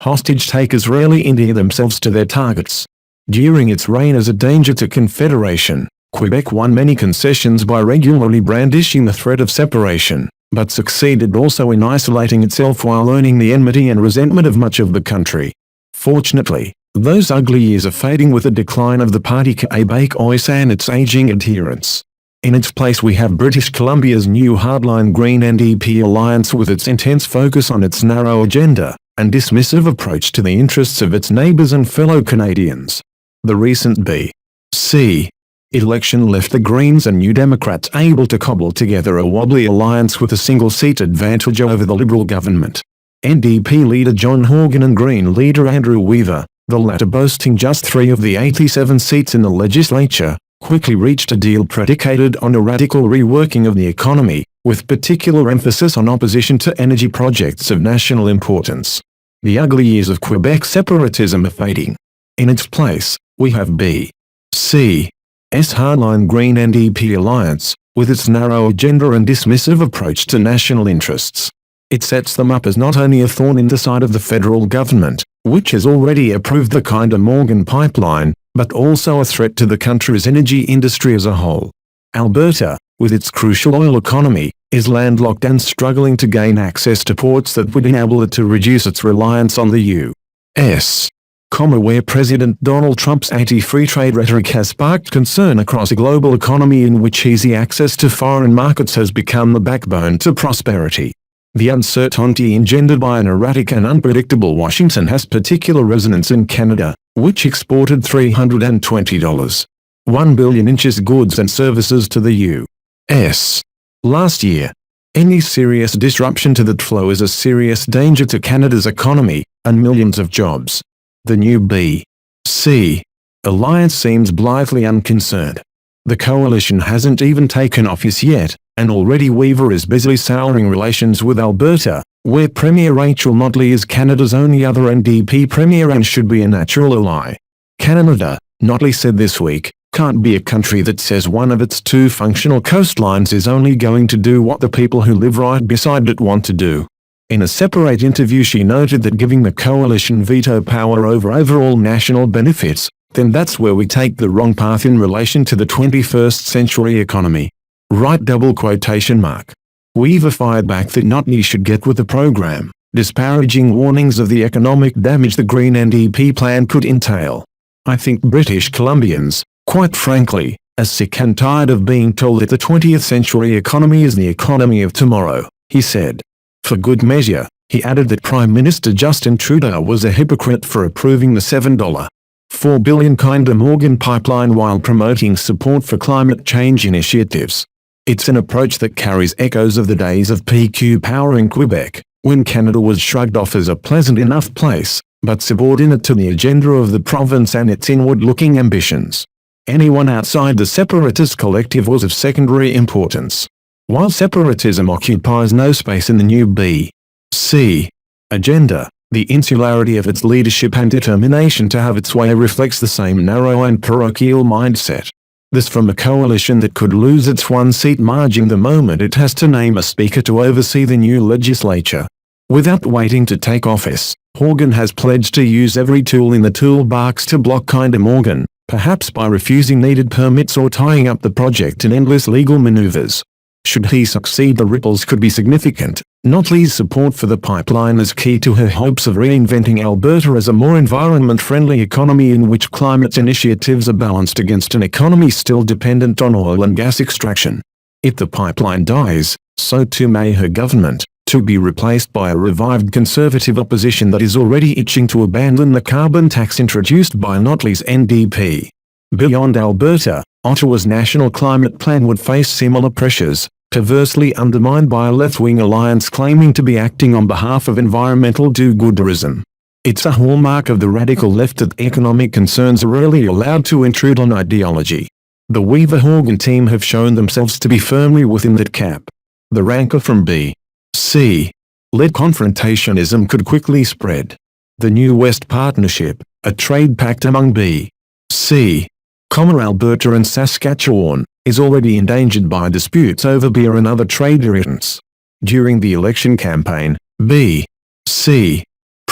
hostage takers rarely endear themselves to their targets. During its reign as a danger to Confederation, Quebec won many concessions by regularly brandishing the threat of separation, but succeeded also in isolating itself while earning the enmity and resentment of much of the country. Fortunately, those ugly years are fading with the decline of the Parti Québécois and its aging adherents. In its place we have British Columbia's new hardline Green-NDP Alliance with its intense focus on its narrow agenda and dismissive approach to the interests of its neighbours and fellow Canadians. The recent B.C. election left the Greens and New Democrats able to cobble together a wobbly alliance with a single-seat advantage over the Liberal government. NDP leader John Horgan and Green leader Andrew Weaver, the latter boasting just 3 of the 87 seats in the legislature, quickly reached a deal predicated on a radical reworking of the economy, with particular emphasis on opposition to energy projects of national importance. The ugly years of Quebec separatism are fading. In its place, we have B.C.'s hardline Green-NDP Alliance, with its narrow agenda and dismissive approach to national interests. It sets them up as not only a thorn in the side of the federal government, which has already approved the Kinder Morgan pipeline, but also a threat to the country's energy industry as a whole. Alberta, with its crucial oil economy, is landlocked and struggling to gain access to ports that would enable it to reduce its reliance on the U.S., where President Donald Trump's anti-free trade rhetoric has sparked concern across a global economy in which easy access to foreign markets has become the backbone to prosperity. The uncertainty engendered by an erratic and unpredictable Washington has particular resonance in Canada, which exported $320.1 billion in goods and services to the U.S. last year. Any serious disruption to that flow is a serious danger to Canada's economy and millions of jobs. The new B.C. Alliance seems blithely unconcerned. The coalition hasn't even taken office yet, and already Weaver is busily souring relations with Alberta, where Premier Rachel Notley is Canada's only other NDP premier and should be a natural ally. Canada, Notley said this week, can't be a country that says one of its 2 functional coastlines is only going to do what the people who live right beside it want to do. In a separate interview she noted that giving the coalition veto power over overall national benefits, then that's where we take the wrong path in relation to the 21st century economy. Right ? Weaver fired back that Notley should get with the program, disparaging warnings of the economic damage the Green-NDP plan could entail. I think British Columbians, quite frankly, are sick and tired of being told that the 20th century economy is the economy of tomorrow, he said. For good measure, he added that Prime Minister Justin Trudeau was a hypocrite for approving the $7.4 billion Kinder Morgan pipeline while promoting support for climate change initiatives. It's an approach that carries echoes of the days of PQ power in Quebec, when Canada was shrugged off as a pleasant enough place, but subordinate to the agenda of the province and its inward-looking ambitions. Anyone outside the separatist collective was of secondary importance. While separatism occupies no space in the new B.C. agenda, the insularity of its leadership and determination to have its way reflects the same narrow and parochial mindset. This from a coalition that could lose its 1-seat margin the moment it has to name a speaker to oversee the new legislature. Without waiting to take office, Horgan has pledged to use every tool in the toolbox to block Kinder Morgan, perhaps by refusing needed permits or tying up the project in endless legal maneuvers. Should he succeed, the ripples could be significant. Notley's support for the pipeline is key to her hopes of reinventing Alberta as a more environment-friendly economy in which climate initiatives are balanced against an economy still dependent on oil and gas extraction. If the pipeline dies, so too may her government, to be replaced by a revived conservative opposition that is already itching to abandon the carbon tax introduced by Notley's NDP. Beyond Alberta, Ottawa's National Climate Plan would face similar pressures, perversely undermined by a left-wing alliance claiming to be acting on behalf of environmental do-gooderism. It's a hallmark of the radical left that economic concerns are rarely allowed to intrude on ideology. The Weaver-Horgan team have shown themselves to be firmly within that cap. The rancor from B.C.-led confrontationism could quickly spread. The New West Partnership, a trade pact among B.C., Alberta and Saskatchewan, is already endangered by disputes over beer and other trade irritants. During the election campaign, B.C.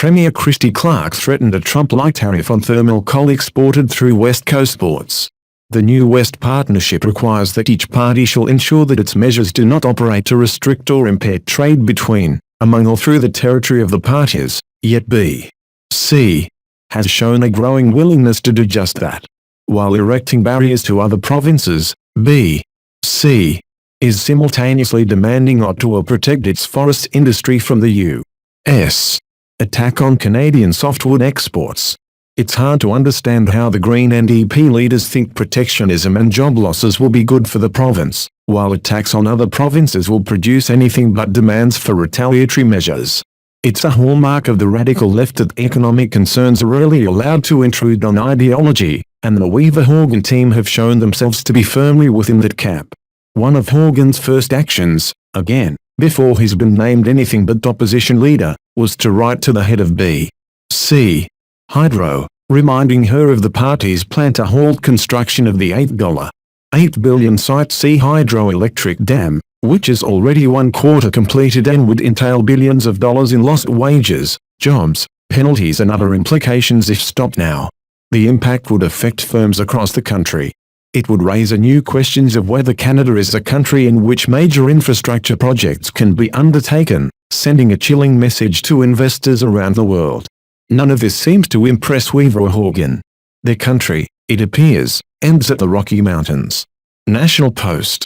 Premier Christy Clark threatened a Trump-like tariff on thermal coal exported through West Coast ports. The new West Partnership requires that each party shall ensure that its measures do not operate to restrict or impair trade between, among or through the territory of the parties, yet B.C. has shown a growing willingness to do just that. While erecting barriers to other provinces, B.C. is simultaneously demanding Ottawa protect its forest industry from the U.S. attack on Canadian softwood exports. It's hard to understand how the Green-NDP leaders think protectionism and job losses will be good for the province, while attacks on other provinces will produce anything but demands for retaliatory measures. It's a hallmark of the radical left that economic concerns are rarely allowed to intrude on ideology, and the Weaver-Horgan team have shown themselves to be firmly within that cap. One of Horgan's first actions, again, before he's been named anything but opposition leader, was to write to the head of B.C. Hydro, reminding her of the party's plan to halt construction of the $8 billion Site C hydroelectric dam, which is already 1/4 completed and would entail billions of dollars in lost wages, jobs, penalties and other implications if stopped now. The impact would affect firms across the country. It would raise anew questions of whether Canada is a country in which major infrastructure projects can be undertaken, sending a chilling message to investors around the world. None of this seems to impress Weaver-Horgan. Their country, it appears, ends at the Rocky Mountains. National Post.